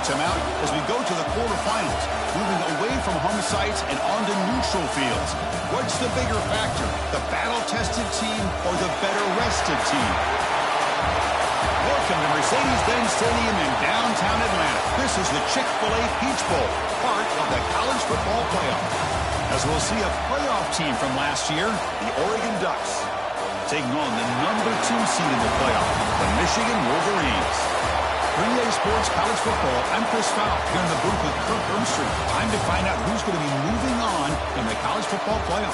timeout as we go to the quarterfinals, moving away from home sites and onto neutral fields. What's the bigger factor, the battle-tested team or the better-rested team? Welcome to Mercedes-Benz Stadium in downtown Atlanta. This is the Chick-fil-A Peach Bowl, part of the college football playoff. As we'll see a playoff team from last year, the Oregon Ducks, taking on the number 2 seed in the playoff, the Michigan Wolverines. 3A Sports College Football, I'm Chris Fowl, here in the booth with Kirk Ermstrom. Time to find out who's going to be moving on in the college football playoff.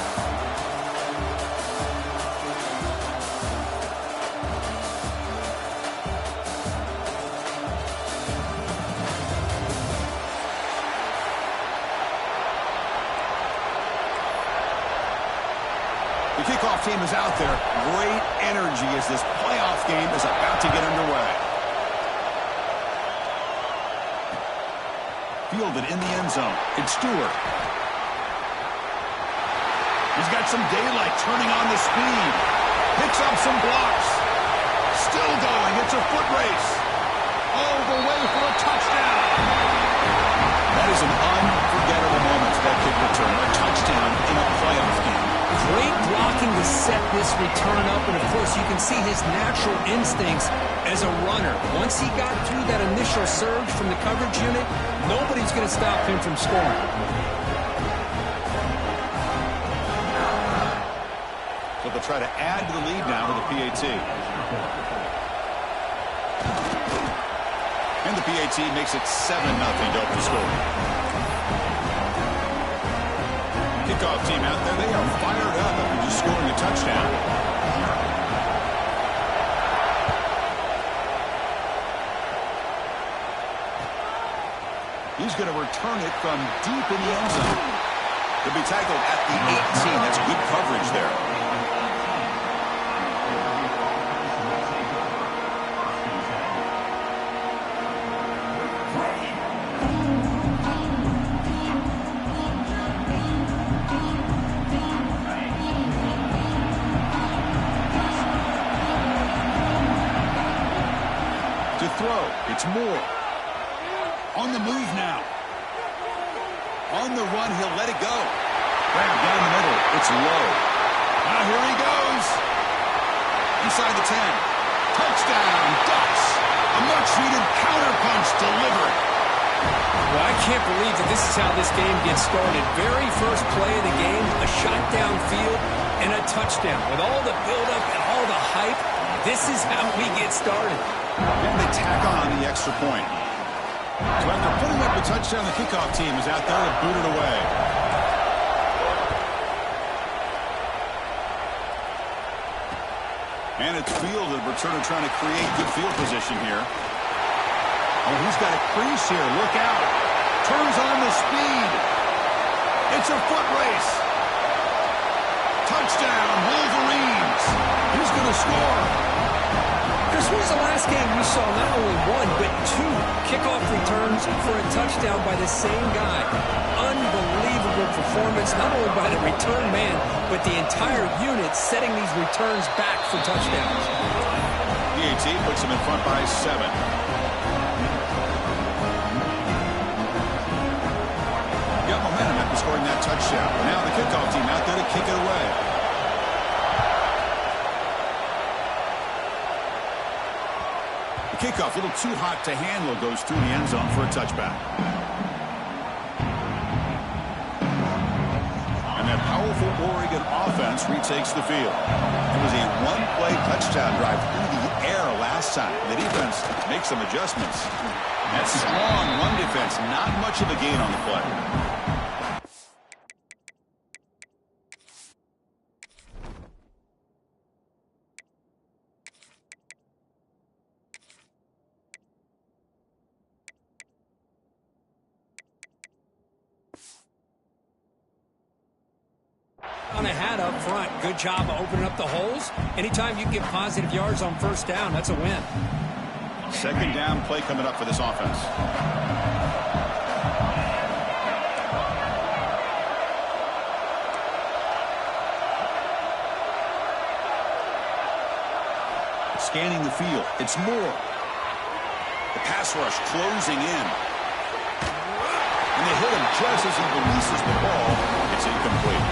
The kickoff team is out there. Great energy as this playoff game is about to get underway. Fielded in the end zone. It's Stewart. He's got some daylight, turning on the speed. Picks up some blocks. Still going. It's a foot race. All the way for a touchdown. That is an unforgettable moment for that kick return. A touchdown in a playoff game. Great blocking to set this return up, and of course you can see his natural instincts as a runner. Once he got through that initial surge from the coverage unit, nobody's going to stop him from scoring. So they'll try to add to the lead now with the PAT. And the PAT makes it 7-0 to open the score. Kickoff team out there, they are fired up after just scoring a touchdown. He's going to return it from deep in the end zone. He'll be tackled at the 18. That's good coverage there. It's Moore. On the move now. On the run, he'll let it go. Grab down the middle. It's low. Now here he goes. Inside the 10. Touchdown, Ducks. A much-needed counterpunch delivered. Well, I can't believe that this is how this game gets started. Very first play of the game, a shot downfield and a touchdown. With all the build-up and all the hype, this is how we get started. And they tack on the extra point. So after putting up a touchdown, the kickoff team is out there to boot it away. And it's fielded. Returner trying to create good field position here. Oh, he's got a crease here. Look out. Turns on the speed. It's a foot race. Touchdown, Wolverines. He's going to score. Chris, when was the last game we saw not only 1, but 2 kickoff returns for a touchdown by the same guy? Unbelievable performance, not only by the return man, but the entire unit setting these returns back for touchdowns. PAT puts him in front by 7. Got momentum after scoring that touchdown. Now the kickoff team out there to kick it away. Kickoff, a little too hot to handle, goes through the end zone for a touchback. And that powerful Oregon offense retakes the field. It was a one-play touchdown drive through the air last time. The defense makes some adjustments. That strong run defense, not much of a gain on the play. On a hat up front. Good job of opening up the holes. Anytime you get positive yards on first down, that's a win. Second down play coming up for this offense. Scanning the field. It's Moore. The pass rush closing in. as he releases the ball, it's incomplete.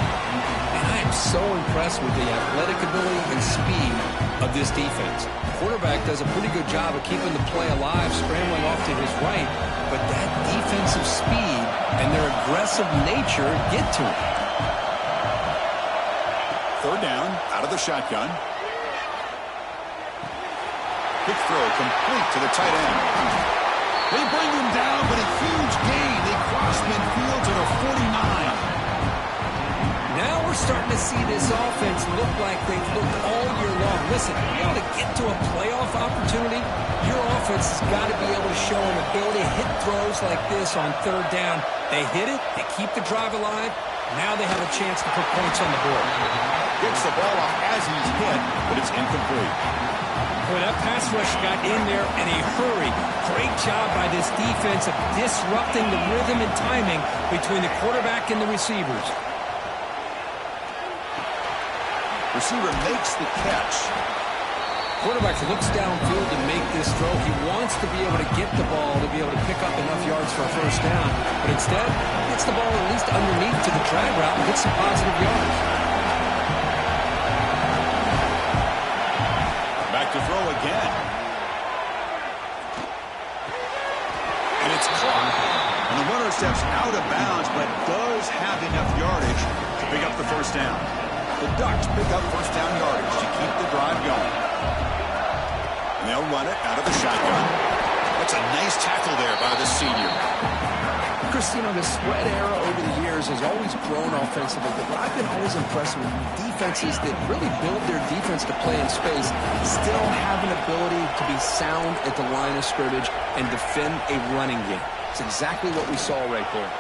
And I am so impressed with the athletic ability and speed of this defense. The quarterback does a pretty good job of keeping the play alive, scrambling off to his right, but that defensive speed and their aggressive nature get to him. Third down, out of the shotgun. Quick throw, complete to the tight end. They bring him down, but a huge gain. They cross midfield to the 49. Now we're starting to see this offense look like they've looked all year long. Listen, to be able to get to a playoff opportunity, your offense has got to be able to show an ability to hit throws like this on third down. They hit it, they keep the drive alive. Now they have a chance to put points on the board. Gets the ball off as he's hit, but it's incomplete. Boy, that pass rush got in there in a hurry. Great job by this defense of disrupting the rhythm and timing between the quarterback and the receivers. Receiver makes the catch. Quarterback looks downfield to make this throw. He wants to be able to get the ball to be able to pick up enough yards for a first down. But instead, gets the ball at least underneath to the drag route and gets some positive yards. Back to throw again. And it's caught. And the runner steps out of bounds, but does have enough yardage to pick up the first down. The Ducks pick up first down yardage to keep the drive going. And they'll run it out of the shotgun. That's a nice tackle there by the senior. Chris, you know, the spread era over the years has always grown offensively, but what I've been always impressed with defenses that really build their defense to play in space still have an ability to be sound at the line of scrimmage and defend a running game. It's exactly what we saw right there.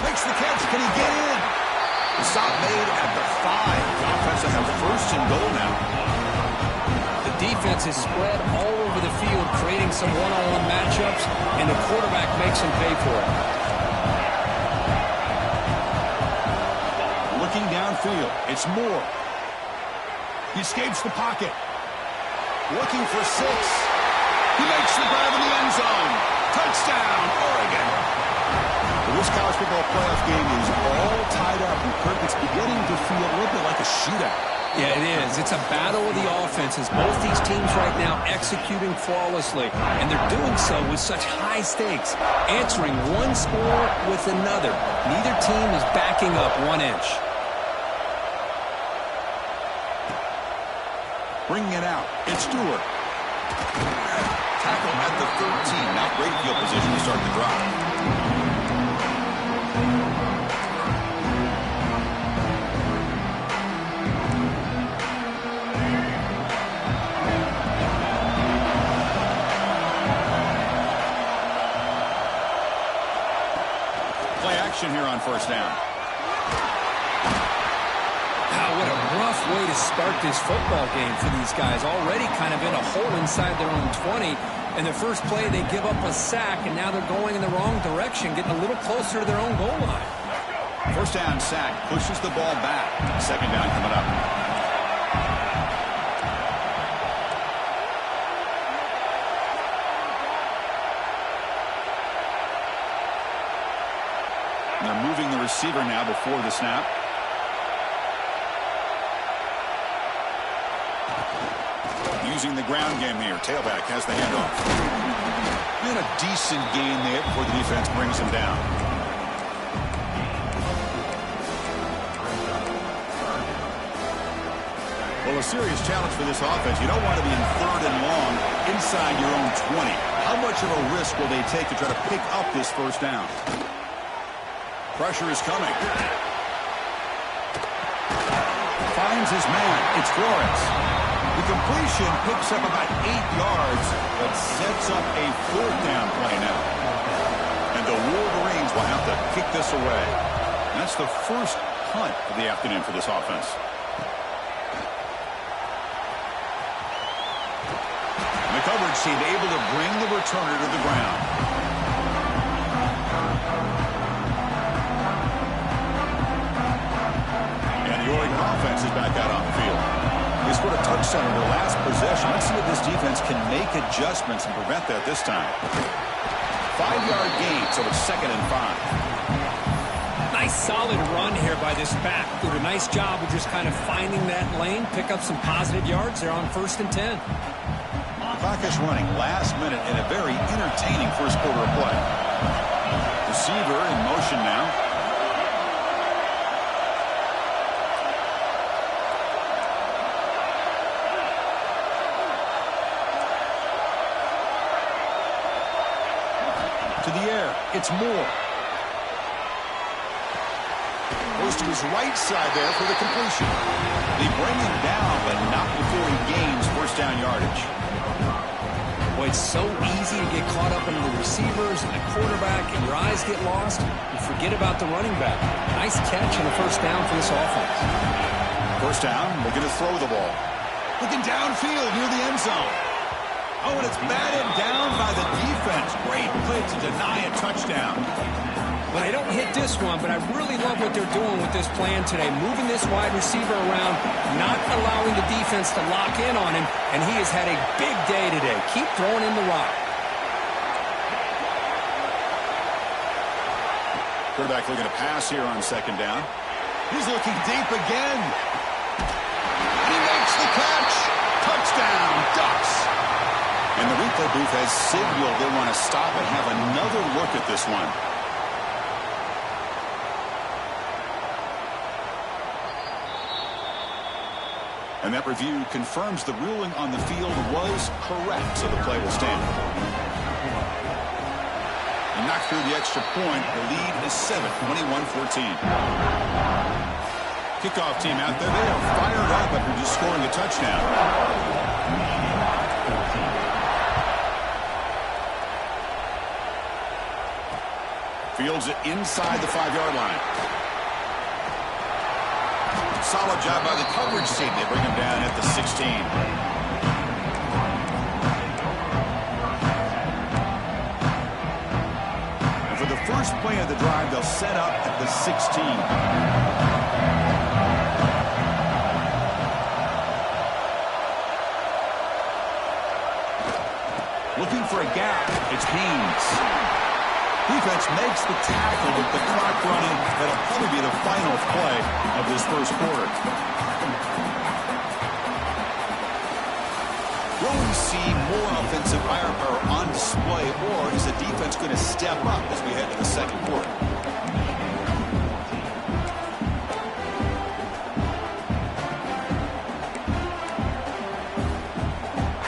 Makes the catch. Can he get in? The stop made at the 5. The offense will have first and goal now. The defense is spread all over the field, creating some one-on-one matchups, and the quarterback makes them pay for it. Looking downfield, it's Moore. He escapes the pocket. Looking for 6. He makes the grab in the end zone. Touchdown, Oregon. This college football playoff game is all tied up, and Kirk, it's beginning to feel a little bit like a shootout. Yeah, it is. It's a battle of the offenses. Both these teams right now executing flawlessly, and they're doing so with such high stakes, answering one score with another. Neither team is backing up 1 inch. Bringing it out, it's Stewart. Tackle at the 13. Not great field position to start the drive. Here on first down. Wow, what a rough way to start this football game for these guys. Already kind of in a hole inside their own 20. And the first play, they give up a sack, and now they're going in the wrong direction, getting a little closer to their own goal line. First down sack, pushes the ball back. Second down coming up. They're moving the receiver now before the snap. Using the ground game here. Tailback has the handoff. And a decent gain there before the defense brings him down. Well, a serious challenge for this offense. You don't want to be in third and long inside your own 20. How much of a risk will they take to try to pick up this first down? Pressure is coming. Finds his man. It's Flores. The completion picks up about 8 yards, but sets up a fourth down play now. And the Wolverines will have to kick this away. And that's the first punt of the afternoon for this offense. And the coverage team able to bring the returner to the ground. The Oregon offense is back out on the field. They scored a touchdown in their last possession. Let's see if this defense can make adjustments and prevent that this time. 5-yard gain, so it's 2nd and 5. Nice solid run here by this back. Did a nice job of just kind of finding that lane, pick up some positive yards there on 1st and 10. Clock is running last minute in a very entertaining first quarter of play. Receiver in motion now. To the air, it's Moore. Goes to his right side there for the completion. They bring him down, but not before he gains first down yardage. Boy, it's so easy to get caught up in the receivers and the quarterback, and your eyes get lost. You forget about the running back. Nice catch and a first down for this offense. First down, looking to throw the ball. Looking downfield near the end zone. Oh, and it's batted down by the defense. Great play to deny a touchdown. Well, they don't hit this one, but I really love what they're doing with this plan today. Moving this wide receiver around, not allowing the defense to lock in on him, and he has had a big day today. Keep throwing in the rock. Quarterback looking to pass here on second down. He's looking deep again. And he makes the catch. Touchdown, Ducks. And the replay booth has signaled they want to stop and have another look at this one. And that review confirms the ruling on the field was correct, so the play will stand. And knocked through the extra point. The lead is 7, 21-14. Kickoff team out there. They are fired up after just scoring a touchdown. Fields it inside the 5-yard line. Solid job by the coverage team. They bring him down at the 16. And for the first play of the drive, they'll set up at the 16. Looking for a gap. It's Haynes. Defense makes the tackle with the clock running. That'll probably be the final play of this first quarter. Will we see more offensive firepower on display, or is the defense going to step up as we head to the second quarter?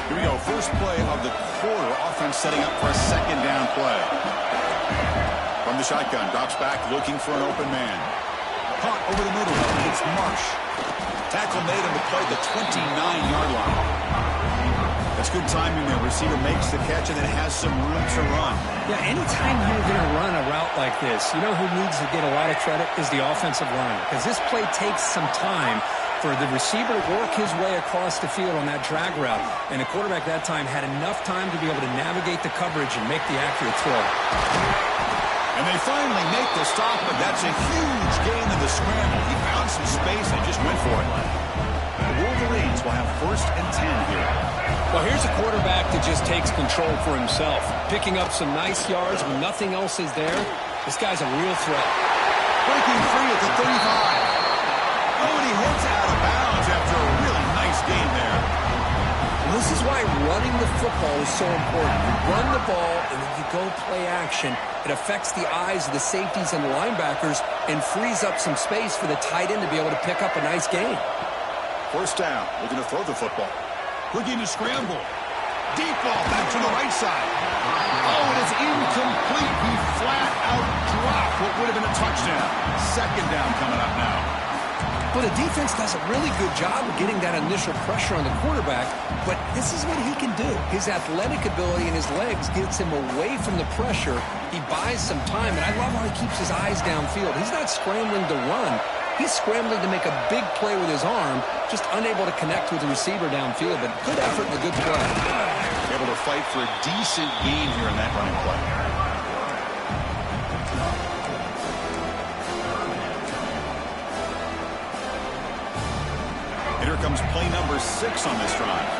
Here we go. First play of the quarter. Offense setting up for a second down play. From the shotgun, drops back, looking for an open man. Caught over the middle. It's Marsh. Tackle made on the play at the 29-yard line. That's good timing there. Receiver makes the catch and then has some room to run. Yeah, anytime you're going to run a route like this, you know who needs to get a lot of credit is the offensive line. Because this play takes some time for the receiver to work his way across the field on that drag route. And the quarterback that time had enough time to be able to navigate the coverage and make the accurate throw. And they finally make the stop, but that's a huge gain in the scramble. He found some space and just went for it. The Wolverines will have 1st and 10 here. Well, here's a quarterback that just takes control for himself. Picking up some nice yards when nothing else is there. This guy's a real threat. Breaking free at the 35. Oh, and he hits out of bounds after a really nice gain there. Well, this is why running the football is so important. You run the ball, and then you go play action. It affects the eyes of the safeties and the linebackers and frees up some space for the tight end to be able to pick up a nice gain. First down. Looking to throw the football. Looking to scramble. Deep ball back to the right side. Oh, it is incomplete. He flat out dropped what would have been a touchdown. Second down coming up now. Well, the defense does a really good job of getting that initial pressure on the quarterback, but this is what he can do. His athletic ability and his legs gets him away from the pressure. He buys some time, and I love how he keeps his eyes downfield. He's not scrambling to run. He's scrambling to make a big play with his arm, just unable to connect with the receiver downfield, but good effort and a good play. Able to fight for a decent gain here in that running play. And here comes play number 6 on this drive.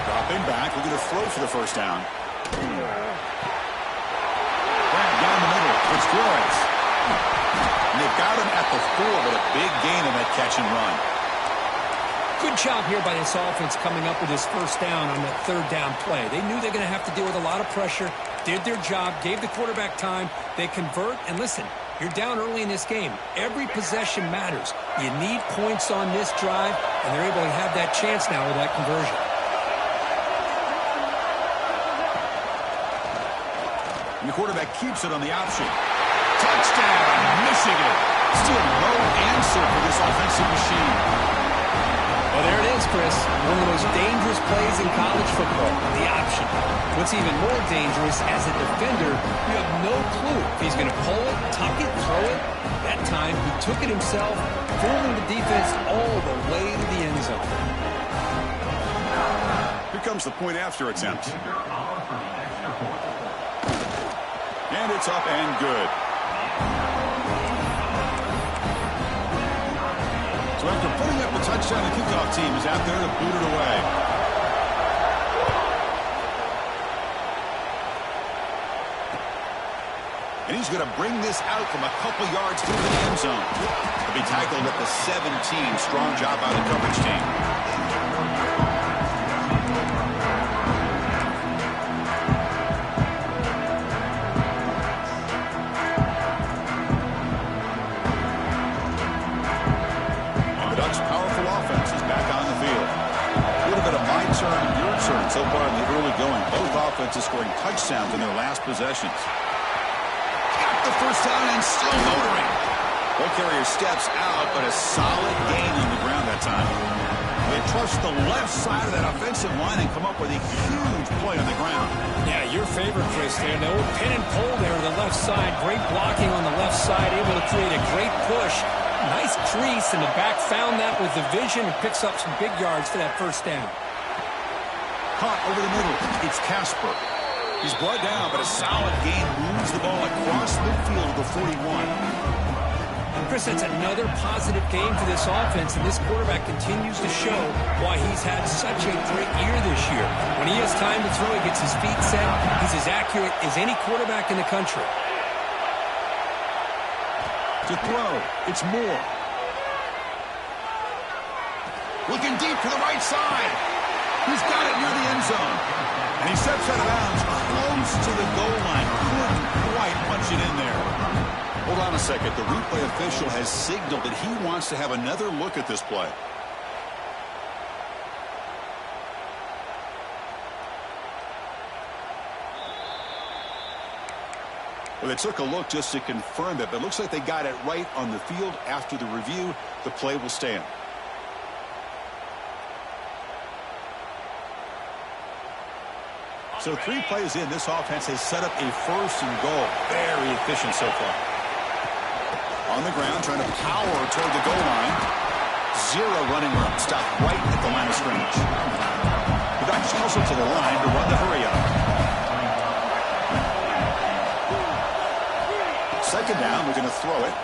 Dropping back, looking to throw for the first down. Brad It's Flores. And they've got him at the 4, but a big gain on that catch and run. Good job here by this offense coming up with his first down on that third down play. They knew they're going to have to deal with a lot of pressure, did their job, gave the quarterback time. They convert, and listen, you're down early in this game. Every possession matters. You need points on this drive, and they're able to have that chance now with that conversion. And the quarterback keeps it on the option. Touchdown, Michigan. Still no answer for this offensive machine. Well, there it is, Chris. One of the most dangerous plays in college football, the option. What's even more dangerous, as a defender, you have no clue if he's going to pull it, tuck it, throw it. That time, he took it himself, fooling the defense all the way to the end zone. Here comes the point after attempt. And it's up and good. So after putting up a touchdown, the kickoff team is out there to boot it away. And he's going to bring this out from a couple yards through the end zone. He'll be tackled at the 17. Strong job by the coverage team. So far in the early going, both offenses scoring touchdowns in their last possessions. Got the first down and still motoring. Ball carrier steps out, but a solid gain on the ground that time. They trust the left side of that offensive line and come up with a huge play on the ground. Yeah, your favorite, Chris, there. The old pin and pull there on the left side. Great blocking on the left side, able to create a great push. Nice crease, and the back found that with the vision and picks up some big yards for that first down. Caught over the middle. It's Casper. He's brought down, but a solid gain moves the ball across midfield to the 41. Chris, that's another positive game for this offense, and this quarterback continues to show why he's had such a great year this year. When he has time to throw, he gets his feet set. He's as accurate as any quarterback in the country. To throw, it's Moore. Looking deep to the right side. He's got it near the end zone. And he steps out of bounds close to the goal line. Couldn't quite punch it in there. Hold on a second. The replay official has signaled that he wants to have another look at this play. Well, they took a look just to confirm it, but it looks like they got it right on the field. After the review, the play will stand. So 3 plays in, this offense has set up a first and goal. Very efficient so far. On the ground, trying to power toward the goal line. 0 running room. Stopped right at the line of scrimmage. The Ducks hustle to the line to run the hurry up. Second down, we're going to throw it.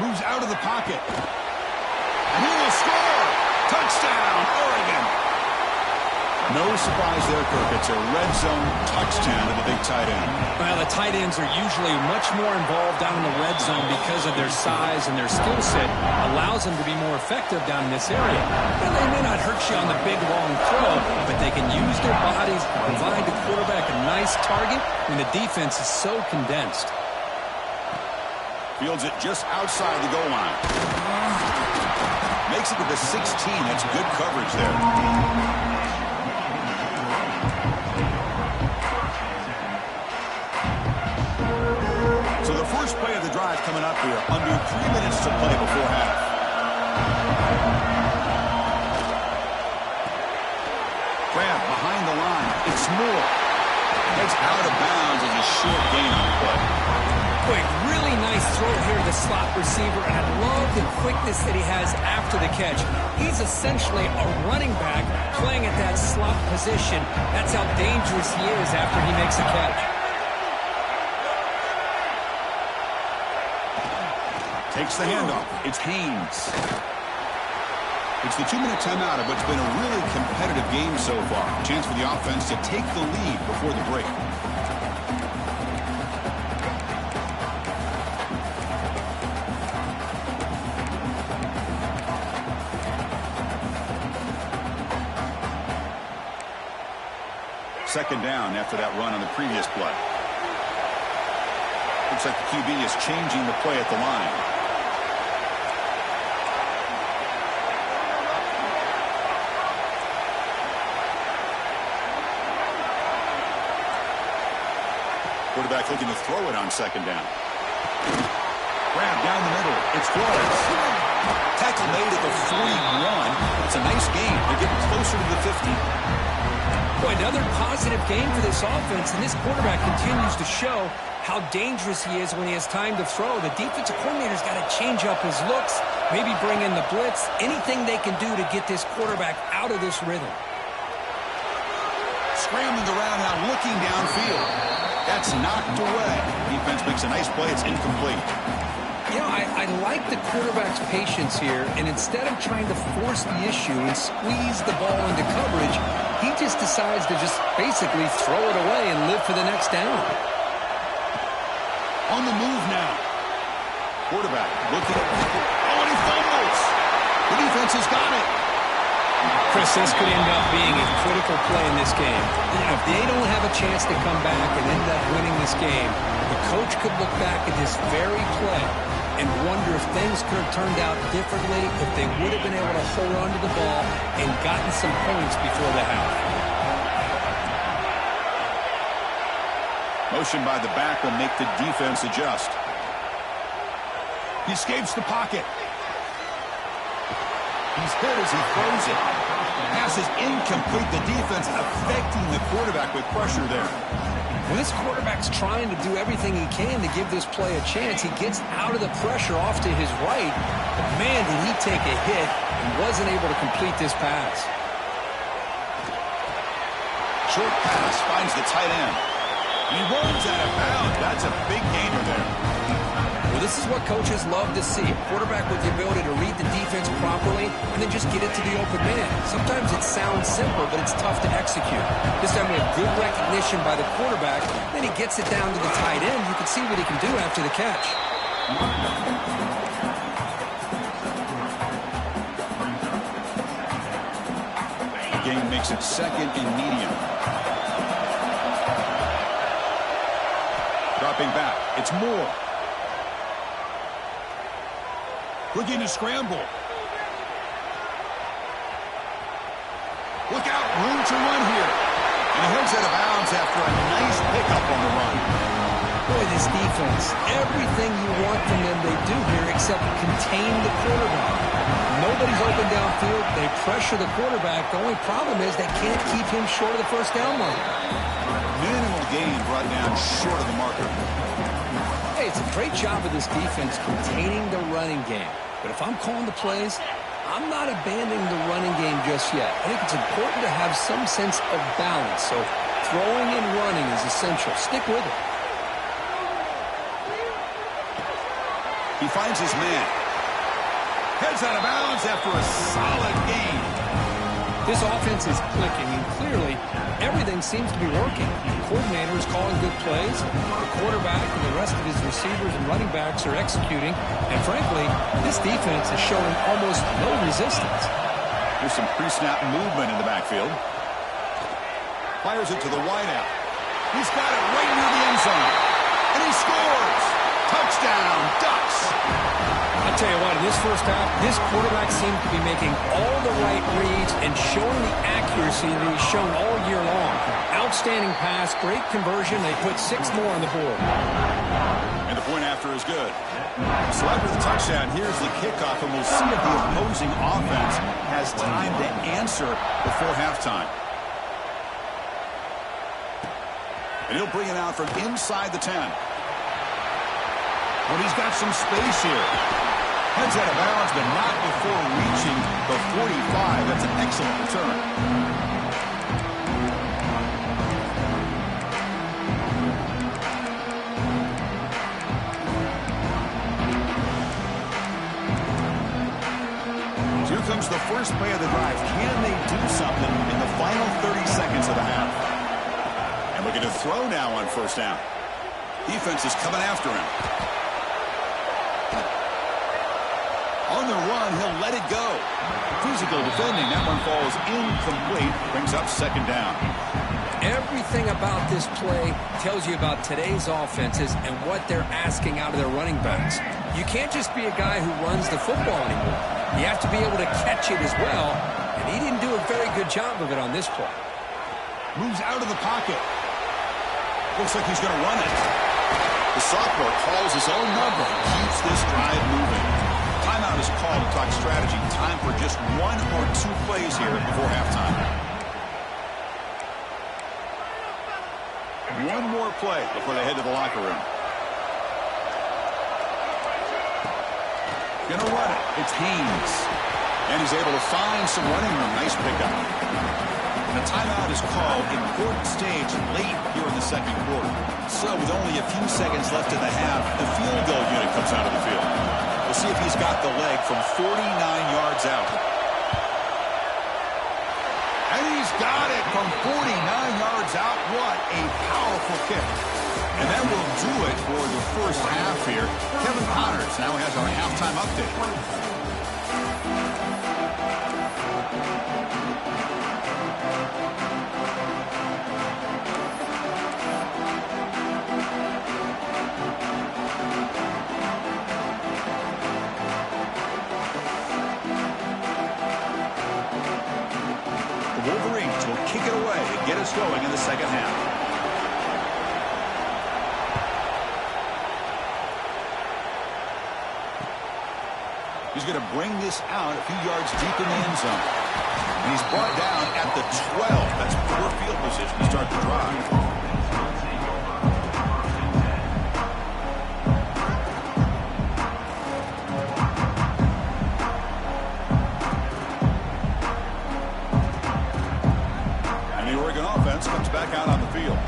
Moves out of the pocket. And he will score! Touchdown, Oregon! No surprise there, Kirk. It's a red zone touchdown to the big tight end. Well, the tight ends are usually much more involved down in the red zone because of their size and their skill set. Allows them to be more effective down in this area. Well, they may not hurt you on the big, long throw, but they can use their bodies to provide the quarterback a nice target when the defense is so condensed. Fields it just outside the goal line. Makes it to the 16. That's good coverage there. So the first play of the drive coming up here. Under 3 minutes to play before half. Grab behind the line. It's Moore. Heads out of bounds as a short gain on the play. Quick, really nice throw here to the slot receiver, and I love the quickness that he has after the catch. He's essentially a running back playing at that slot position. That's how dangerous he is after he makes a catch. Takes the handoff. It's Haynes. It's the 2-minute timeout of what's been a really competitive game so far. Chance for the offense to take the lead before the break. Second down after that run on the previous play. Looks like the QB is changing the play at the line. Quarterback looking to throw it on second down. Grab down the middle. It's Flores. Tackle made at the 41. It's a nice game. They're getting closer to the 50. Boy, another positive game for this offense, and this quarterback continues to show how dangerous he is when he has time to throw. The defensive coordinator's got to change up his looks, maybe bring in the blitz, anything they can do to get this quarterback out of this rhythm. Scrambling around now, looking downfield. That's knocked away. Defense makes a nice play. It's incomplete. You know, I like the quarterback's patience here, and instead of trying to force the issue and squeeze the ball into coverage, he just decides to just basically throw it away and live for the next down. On the move now. Quarterback looking at and he fumbles. The defense has got it. Chris, this could end up being a critical play in this game. You know, if they don't have a chance to come back and end up winning this game, the coach could look back at this very play and wonder if things could have turned out differently, if they would have been able to hold on to the ball and gotten some points before the half. Motion by the back will make the defense adjust. He escapes the pocket. He's hit as he throws it. Pass is incomplete. The defense affecting the quarterback with pressure there. When this quarterback's trying to do everything he can to give this play a chance, he gets out of the pressure off to his right. But man, did he take a hit and wasn't able to complete this pass. Short pass finds the tight end. He rolls out of bounds. That's a big gainer there. Well, this is what coaches love to see. A quarterback with the ability to read the defense properly and then just get it to the open man. Sometimes it sounds simple, but it's tough to execute. This time we have good recognition by the quarterback. Then he gets it down to the tight end. You can see what he can do after the catch. The game makes it second and medium. Dropping back. It's Moore. Looking to scramble. Look out, room to run here. And he heads out of bounds after a nice pickup on the run. Boy, this defense, everything you want from them they do here except contain the quarterback. Nobody's open downfield. They pressure the quarterback. The only problem is they can't keep him short of the first down line. Minimal gain brought down short of the marker. Hey, it's a great job of this defense containing the running game. But if I'm calling the plays, I'm not abandoning the running game just yet. I think it's important to have some sense of balance. So throwing and running is essential. Stick with it. He finds his man. Heads out of bounds after a solid gain. This offense is clicking, and clearly everything seems to be working. The coordinator is calling good plays. The quarterback and the rest of his receivers and running backs are executing. And frankly, this defense is showing almost no resistance. There's some pre-snap movement in the backfield. Fires it to the wideout. He's got it right near the end zone. And he scores. Touchdown, Ducks. I'll tell you what, in this first half, this quarterback seemed to be making all the right reads and showing the accuracy that he's shown all year long. Outstanding pass, great conversion. They put 6 more on the board. And the point after is good. So after the touchdown, here's the kickoff, and we'll see if the opposing offense has time to answer before halftime. And he'll bring it out from inside the 10. Well, he's got some space here. Heads out of bounds, but not before reaching the 45. That's an excellent return. So here comes the first play of the drive. Can they do something in the final 30 seconds of the half? And looking to throw now on first down. Defense is coming after him. On the run, he'll let it go. Physical defending. That one falls incomplete. Brings up second down. Everything about this play tells you about today's offenses and what they're asking out of their running backs. You can't just be a guy who runs the football anymore. You have to be able to catch it as well, and he didn't do a very good job of it on this play. Moves out of the pocket. Looks like he's going to run it. The sophomore calls his own number and keeps this drive moving. Timeout is called to talk strategy. Time for just 1 or 2 plays here before halftime. One more play before they head to the locker room. Gonna run it. It's Haynes. And he's able to find some running room. Nice pickup. And a timeout is called. Important stage late here in the second quarter. So with only a few seconds left in the half, the field goal unit comes out of the field. We'll see if he's got the leg from 49 yards out. And he's got it from 49 yards out. What a powerful kick. And that will do it for the first half here. Kevin Connors now has our halftime update. The Wolverines will kick it away and get us going in the second half. He's going to bring this out a few yards deep in the end zone. And he's brought down at the 12. That's poor field position to start the drive. And the Oregon offense comes back out on the field.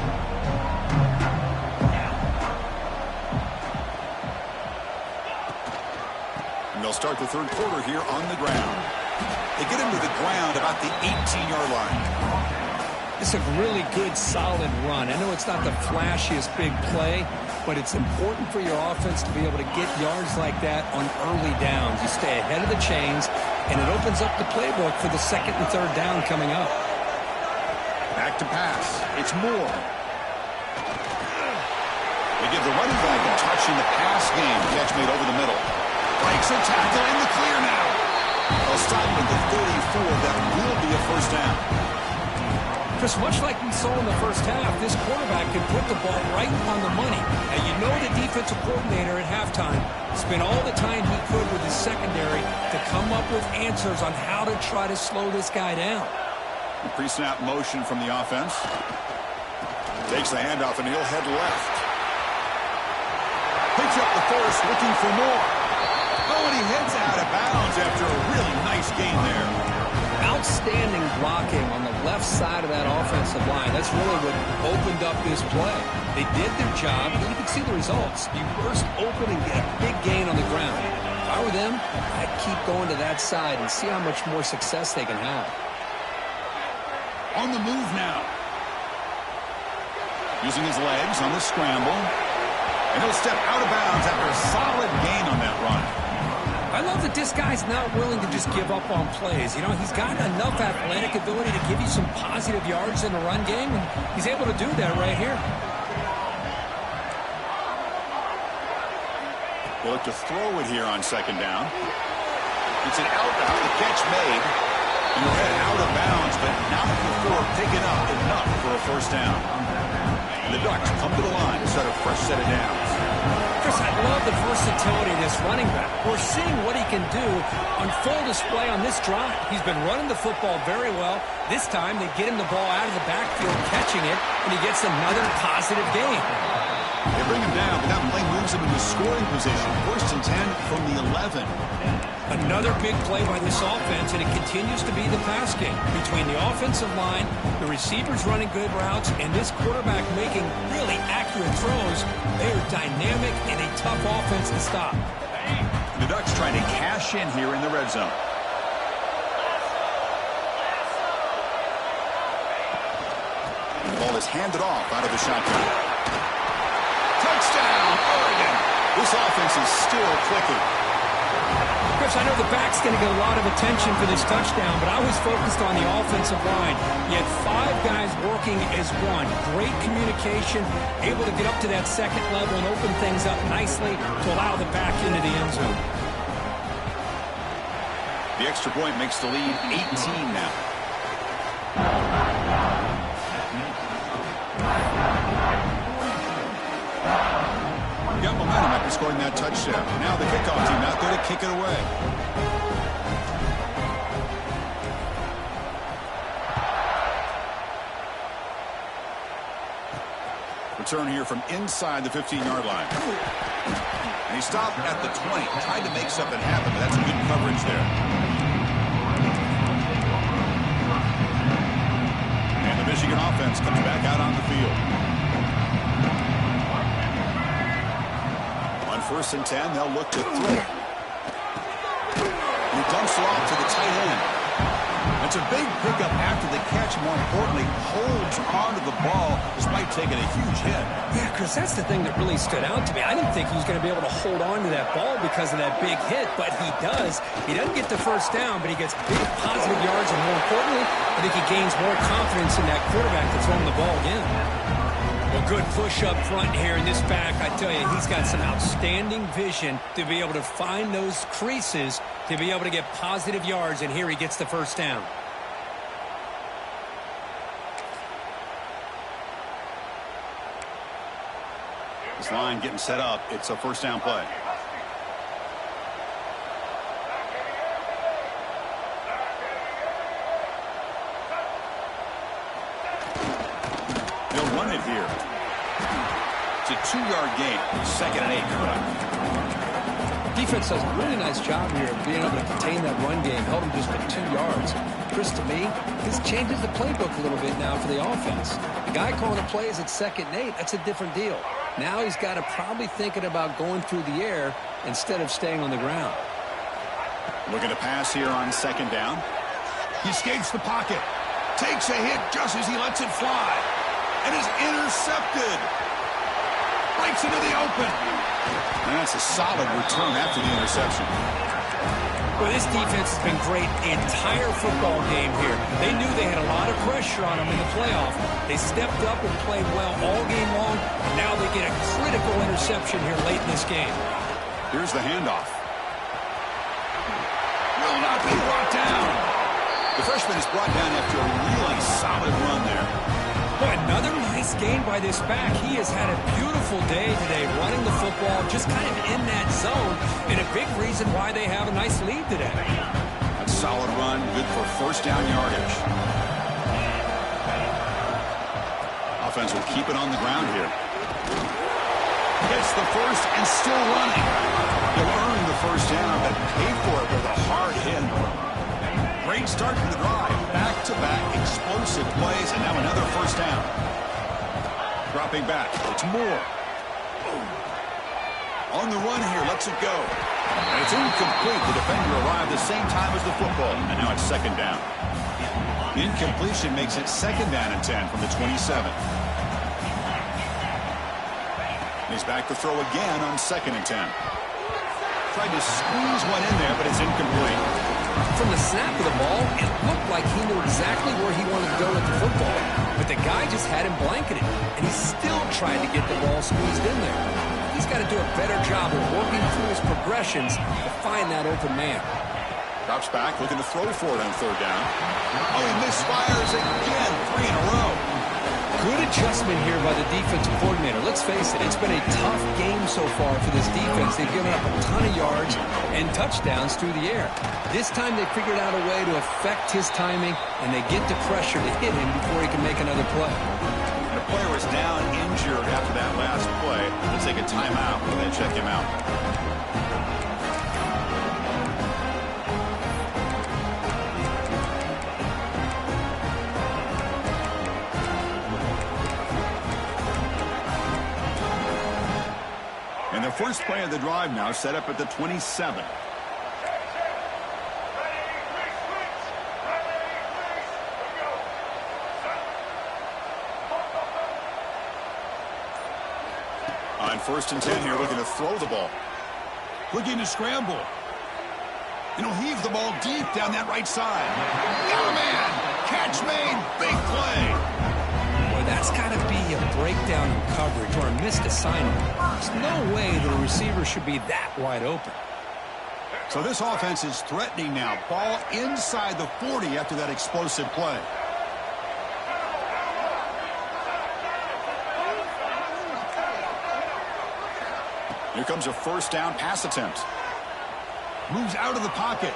They'll start the third quarter here on the ground. They get him to the ground about the 18-yard line. It's a really good, solid run. I know it's not the flashiest big play, but it's important for your offense to be able to get yards like that on early downs. You stay ahead of the chains, and it opens up the playbook for the second and third down coming up. Back to pass. It's Moore. They give the running back a touch in the pass game. Catch made over the middle. Breaks a tackle in the clear now. They'll stop him at the 34. That will be a first down. Just much like we saw in the first half, this quarterback can put the ball right on the money. And you know the defensive coordinator at halftime spent all the time he could with his secondary to come up with answers on how to try to slow this guy down. The pre-snap motion from the offense. Takes the handoff and he'll head left. Picks up the first, looking for more. Oh, and he heads out of bounds after a really nice gain there. Outstanding blocking on the left side of that offensive line. That's really what opened up this play. They did their job, and you can see the results. You burst open and get a big gain on the ground. If I were them, I'd keep going to that side and see how much more success they can have. On the move now. Using his legs on the scramble. And he'll step out of bounds after a solid gain on that run. I love that this guy's not willing to just give up on plays. You know, he's got enough athletic ability to give you some positive yards in the run game, and he's able to do that right here. They look to throw it here on second down. It's an out route. The catch made. And he'll head out of bounds, but not before picking up enough for a first down. And the Ducks come to the line to start a fresh set of downs. Chris, I love the versatility of this running back. We're seeing what he can do on full display on this drive. He's been running the football very well. This time, they get him the ball out of the backfield, catching it, and he gets another positive gain. They bring him down, but that play moves him into scoring position. First and 10 from the 11. Another big play by this offense, and it continues to be the pass game. Between the offensive line, the receivers running good routes, and this quarterback making really accurate throws, they are dynamic and a tough offense to stop. The Ducks trying to cash in here in the red zone. The ball is handed off out of the shotgun. Touchdown, Oregon! This offense is still clicking. Chris, I know the back's going to get a lot of attention for this touchdown, but I was focused on the offensive line. You had 5 guys working as one. Great communication, able to get up to that second level and open things up nicely to allow the back into the end zone. The extra point makes the lead 18 now. Got momentum after scoring that touchdown. Now the kickoff team out there to kick it away. Return here from inside the 15-yard line. And he stopped at the 20. Tried to make something happen, but that's good coverage there. And the Michigan offense comes back out on the field. On 1st and 10, they'll look to throw. He dumps it off to the tight end. It's a big pickup after the catch. More importantly, holds onto the ball despite taking a huge hit. Yeah, Chris, that's the thing that really stood out to me. I didn't think he was going to be able to hold on to that ball because of that big hit, but he does. He doesn't get the first down, but he gets big positive yards, and more importantly, I think he gains more confidence in that quarterback to throw him the ball again. Well, good push up front here in this back. I tell you, he's got some outstanding vision to be able to find those creases, to be able to get positive yards, and here he gets the first down. This line getting set up. It's a first down play. They'll run it here. It's a 2-yard gain. 2nd and 8 coming up. Defense does a really nice job here of being able to contain that run game, held him just with 2 yards. Chris, to me, this changes the playbook a little bit now for the offense. The guy calling the plays at 2nd and 8, that's a different deal. Now he's got to probably thinking about going through the air instead of staying on the ground. Looking to pass here on 2nd down. He escapes the pocket. Takes a hit just as he lets it fly. And is intercepted. Breaks into the open. And that's a solid return after the interception. Well, this defense has been great the entire football game here. They knew they had a lot of pressure on them in the playoff. They stepped up and played well all game long. Now they get a critical interception here late in this game. Here's the handoff. Will not be brought down. The freshman is brought down after a really solid run there. Boy, another nice gain by this back. He has had a beautiful day today running the football, just kind of in that zone, and a big reason why they have a nice lead today. A solid run, good for first down yardage. Offense will keep it on the ground here. Gets the first and still running. He'll earn the first down, but pay for it with a hard hit. Great start to the drive. Back-to-back explosive plays, and now another first down. Dropping back. It's Moore. On the run here. Lets it go. And it's incomplete. The defender arrived the same time as the football. And now it's 2nd down. Incompletion makes it 2nd down and 10 from the 27. He's back to throw again on 2nd and 10. Tried to squeeze one in there, but it's incomplete. From the snap of the ball, it looked like he knew exactly where he wanted to go with the football. But the guy just had him blanketed, and he still tried to get the ball squeezed in there. He's got to do a better job of working through his progressions to find that open man. Drops back, looking to throw for it on 3rd down. Oh, he misfires again, 3 in a row. Good adjustment here by the defensive coordinator. Let's face it, it's been a tough game so far for this defense. They've given up a ton of yards and touchdowns through the air. This time they figured out a way to affect his timing, and they get the pressure to hit him before he can make another play. The player was down injured after that last play. Let's take a timeout and then check him out. And the first play of the drive now set up at the 27. On 1st and 10 here, looking to throw the ball. Looking to scramble. And he'll heave the ball deep down that right side. Got a man. Catch made. Big play. Boy, that's got to be a breakdown in coverage or a missed assignment. There's no way that a receiver should be that wide open. So this offense is threatening now. Ball inside the 40 after that explosive play. Here comes a first down pass attempt. Moves out of the pocket.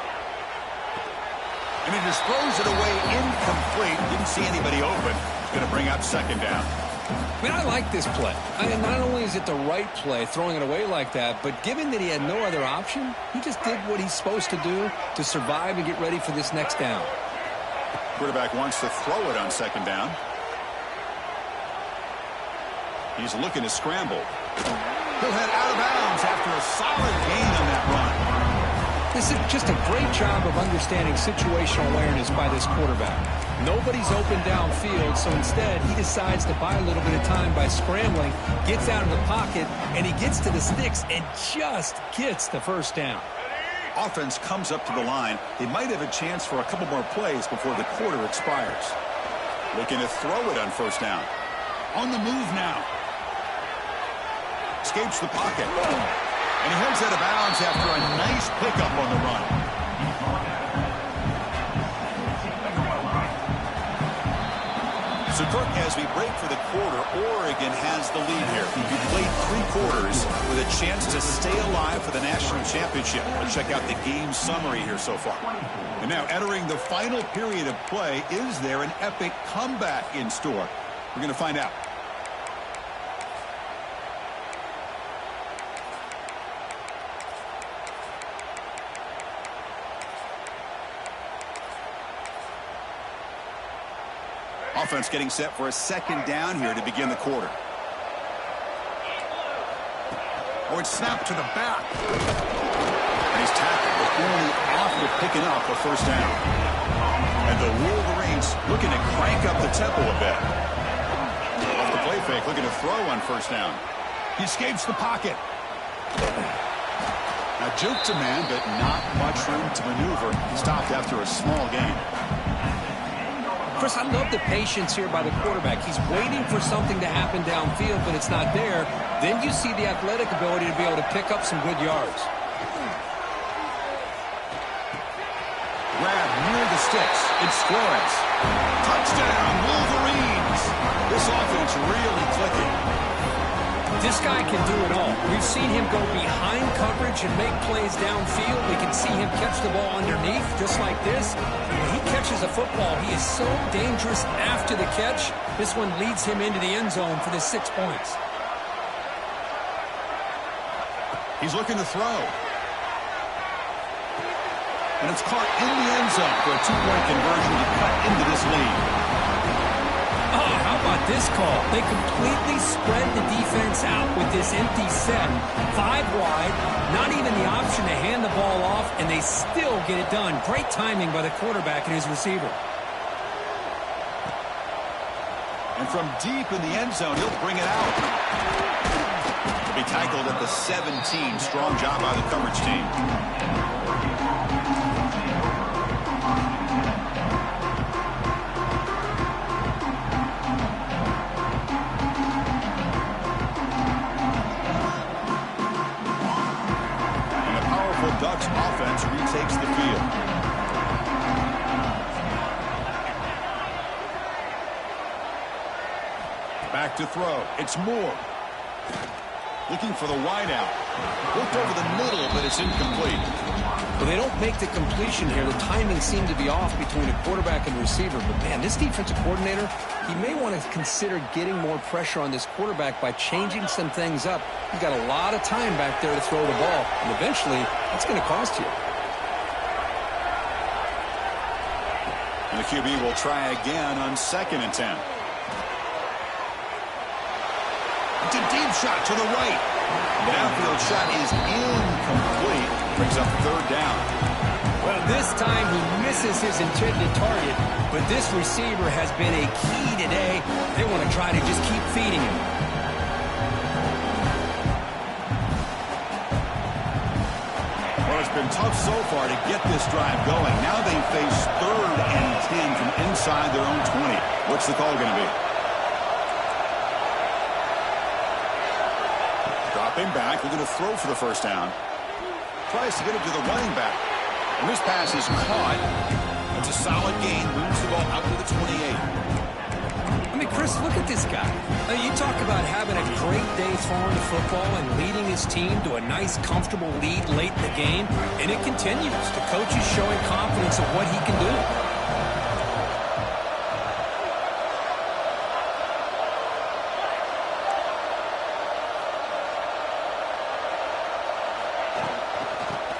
And he just throws it away incomplete. Didn't see anybody open. He's going to bring up second down. I mean, I like this play. I mean, not only is it the right play, throwing it away like that, but given that he had no other option, he just did what he's supposed to do to survive and get ready for this next down. Quarterback wants to throw it on second down. He's looking to scramble. He'll head out of bounds after a solid gain on that run. This is just a great job of understanding situational awareness by this quarterback. Nobody's open downfield, so instead he decides to buy a little bit of time by scrambling, gets out of the pocket, and he gets to the sticks and just gets the first down. Offense comes up to the line. They might have a chance for a couple more plays before the quarter expires. Looking to throw it on first down. On the move now. Escapes the pocket. And he heads out of bounds after a nice pickup on the run. So, Kirk, as we break for the quarter, Oregon has the lead here. We played 3 quarters with a chance to stay alive for the national championship. Let's check out the game summary here so far. And now, entering the final period of play, is there an epic comeback in store? We're going to find out. Offense getting set for a second down here to begin the quarter. Oh, it's snapped to the back. And he's tackled, but only after picking up a first down. And the Wolverines looking to crank up the tempo a bit. Off the play fake, looking to throw on first down. He escapes the pocket. Now juked a man, but not much room to maneuver. Stopped after a small gain. Chris, I love the patience here by the quarterback. He's waiting for something to happen downfield, but it's not there. Then you see the athletic ability to be able to pick up some good yards. Grab near the sticks. It's Flores. Touchdown, Wolverines. This offense really clicking. This guy can do it all. We've seen him go behind coverage and make plays downfield. We can see him catch the ball underneath, just like this. When he catches a football, he is so dangerous after the catch. This one leads him into the end zone for the 6 points. He's looking to throw. And it's caught in the end zone for a 2-point conversion to cut into this lead. Oh, how about this call? They completely spread the defense out with this empty set. 5 wide, not even the option to hand the ball off, and they still get it done. Great timing by the quarterback and his receiver. And from deep in the end zone, he'll bring it out. He'll be tackled at the 17. Strong job by the coverage team. Ducks offense retakes the field. Back to throw. It's Moore. Looking for the wideout. Looked over the middle, but it's incomplete. Well, they don't make the completion here. The timing seemed to be off between a quarterback and receiver. But, man, this defensive coordinator, he may want to consider getting more pressure on this quarterback by changing some things up. He's got a lot of time back there to throw the ball. And eventually, that's going to cost you. And the QB will try again on 2nd and 10. It's a deep shot to the right. The downfield shot is incomplete. Brings up 3rd down. Well, this time he misses his intended target, but this receiver has been a key today. They want to try to just keep feeding him. Well, it's been tough so far to get this drive going. Now they face 3rd and 10 from inside their own 20. What's the call going to be? Dropping back, looking to throw for the first down. Tries to get it to the running back. And this pass is caught. It's a solid gain. Moves the ball out to the 28. I mean, Chris, look at this guy. You talk about having a great day throwing the football and leading his team to a nice, comfortable lead late in the game, and it continues. The coach is showing confidence of what he can do.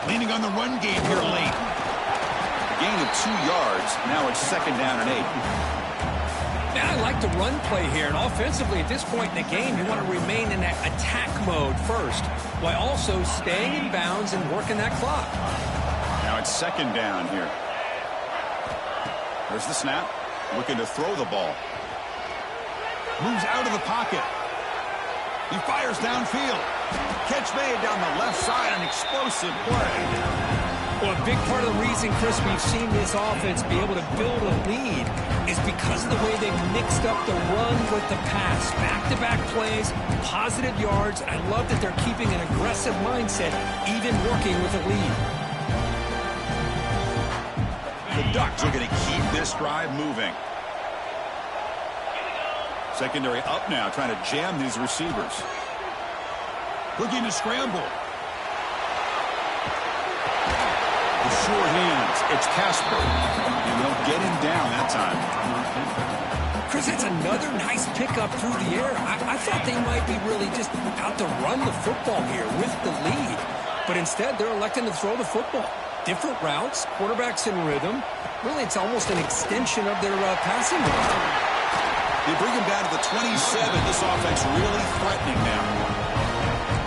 Leaning on the run game here late. A gain of 2 yards. Now it's 2nd down and 8. Now, I like the run play here, and offensively at this point in the game, you want to remain in that attack mode first, while also staying in bounds and working that clock. Now it's 2nd down here. There's the snap. Looking to throw the ball. Moves out of the pocket. He fires downfield. Catch made down the left side, an explosive play. Well, a big part of the reason, Chris, we've seen this offense be able to build a lead is because of the way they've mixed up the run with the pass. Back-to-back plays, positive yards. I love that they're keeping an aggressive mindset, even working with a lead. The Ducks are going to keep this drive moving. Secondary up now, trying to jam these receivers. Looking to scramble. Short hands. It's Casper. And they'll get him down that time. Chris, it's another nice pickup through the air. I thought they might be really just out to run the football here with the lead. But instead, they're electing to throw the football. Different routes, quarterbacks in rhythm. Really, it's almost an extension of their passing route. They bring him down to the 27. This offense really threatening now.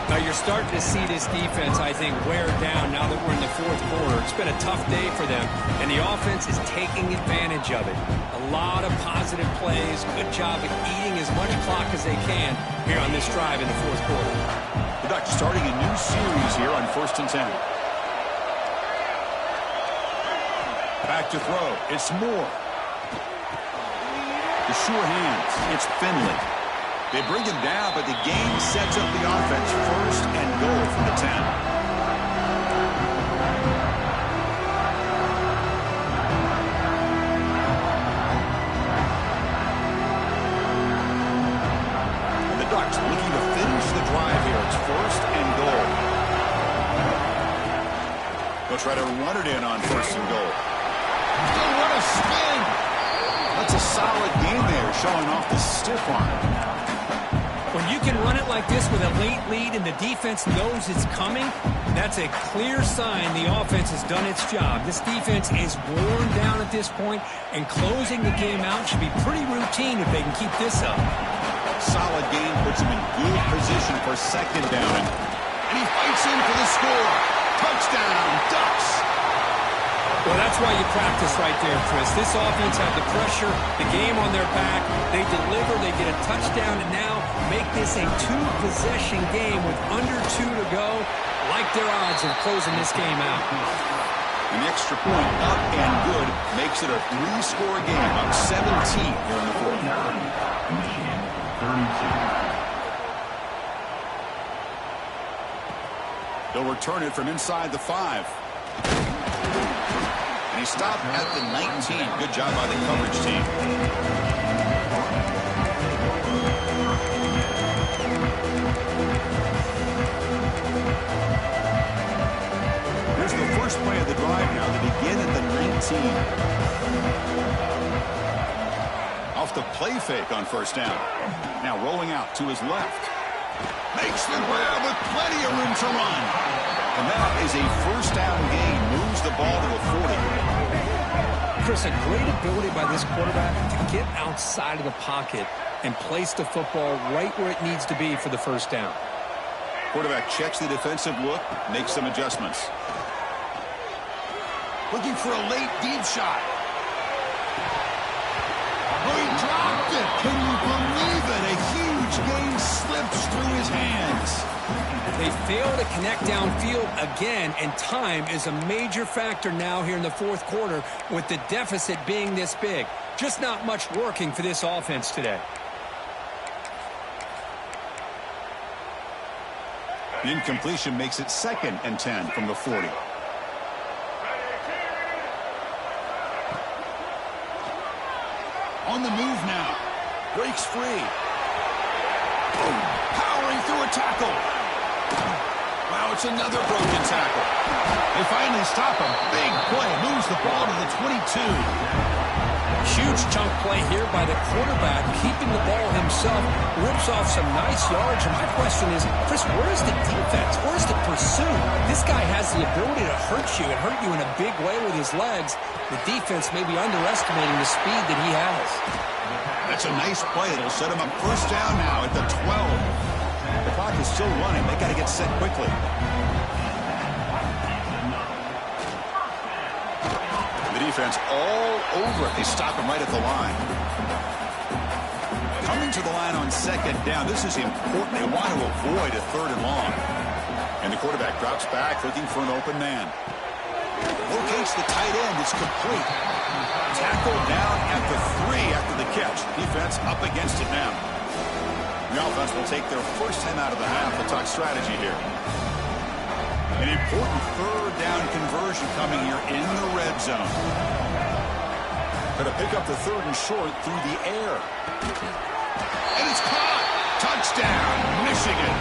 Now, you're starting to see this defense, I think, wear down now that we're in the 4th quarter. It's been a tough day for them, and the offense is taking advantage of it. A lot of positive plays. Good job at eating as much clock as they can here on this drive in the 4th quarter. The Ducks starting a new series here on 1st and 10. Back to throw. It's Moore. The sure hands. It's Finley. They bring him down, but the game sets up the offense 1st and goal from the 10. And the Ducks looking to finish the drive here. It's 1st and goal. They'll try to run it in on 1st and goal. Oh, what a spin! That's a solid game there, showing off the stiff arm. When you can run it like this with a late lead and the defense knows it's coming, that's a clear sign the offense has done its job. This defense is worn down at this point, and closing the game out should be pretty routine if they can keep this up. Solid game puts him in good position for 2nd down. And he fights in for the score. Touchdown, Ducks! Well, that's why you practice right there, Chris. This offense had the pressure, the game on their back. They deliver, they get a touchdown, and now make this a 2-possession game with under 2 to go. Like their odds of closing this game out. An extra point up and good makes it a 3-score game. Up 17 here in the 4th. They'll return it from inside the 5. And he stopped at the 19. Good job by the coverage team. Here's the first play of the drive now. They begin at the 19. Off the play fake on 1st down. Now rolling out to his left. Makes the grab with plenty of room to run. And that is a 1st down gain. Moves the ball to the 40. Chris, a great ability by this quarterback to get outside of the pocket and place the football right where it needs to be for the 1st down. Quarterback checks the defensive look, makes some adjustments. Looking for a late deep shot. Oh, he dropped it. Can you believe it? A huge gain slips through his hands. They fail to connect downfield again, and time is a major factor now here in the fourth quarter with the deficit being this big. Just not much working for this offense today. The incompletion makes it 2nd and 10 from the 40. On the move now. Breaks free. Boom. Powering through a tackle. Wow, it's another broken tackle. They finally stop him. Big play. Moves the ball to the 22. Huge chunk play here by the quarterback, keeping the ball himself, rips off some nice yards. And my question is, Chris, where's the defense? Where's the pursuit? This guy has the ability to hurt you and hurt you in a big way with his legs. The defense may be underestimating the speed that he has. That's a nice play. It'll set him up first down now at the 12. The clock is still running. They got to get set quickly. The defense all over it. They stop him right at the line. Coming to the line on 2nd down. This is important. They want to avoid a 3rd and long. And the quarterback drops back looking for an open man. Locates the tight end. It's complete. Tackled down at the 3 after the catch. Defense up against it now. The offense will take their first time out of the half. We'll talk strategy here. An important 3rd down conversion coming here in the red zone. Going to pick up the 3rd and short through the air. And it's caught. Touchdown, Michigan.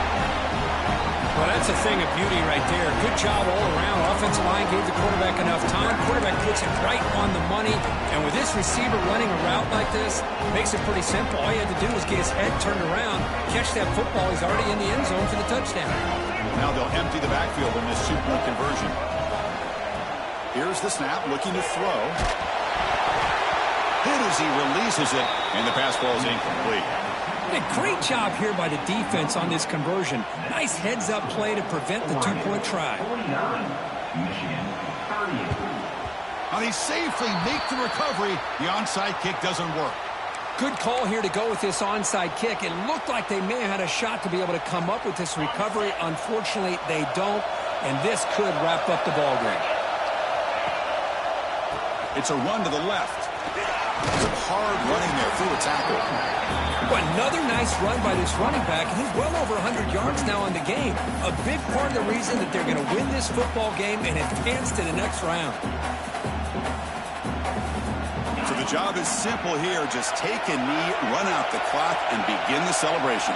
Well, that's a thing of beauty right there. Good job all around. Offensive line gave the quarterback enough time. Quarterback puts it right on the money. And with this receiver running a route like this, makes it pretty simple. All you had to do was get his head turned around, catch that football. He's already in the end zone for the touchdown. Now they'll empty the backfield in this 2-point conversion. Here's the snap, looking to throw. Hit as he releases it, and the pass ball is incomplete. A great job here by the defense on this conversion. Nice heads-up play to prevent the 2-point try. Now they safely make the recovery. The onside kick doesn't work. Good call here to go with this onside kick. It looked like they may have had a shot to be able to come up with this recovery. Unfortunately, they don't, and this could wrap up the ball game. It's a run to the left. It's hard running there through a tackle. Another nice run by this running back, and he's well over 100 yards now in the game. A big part of the reason that they're going to win this football game and advance to the next round. So the job is simple here. Just take a knee, run out the clock, and begin the celebration.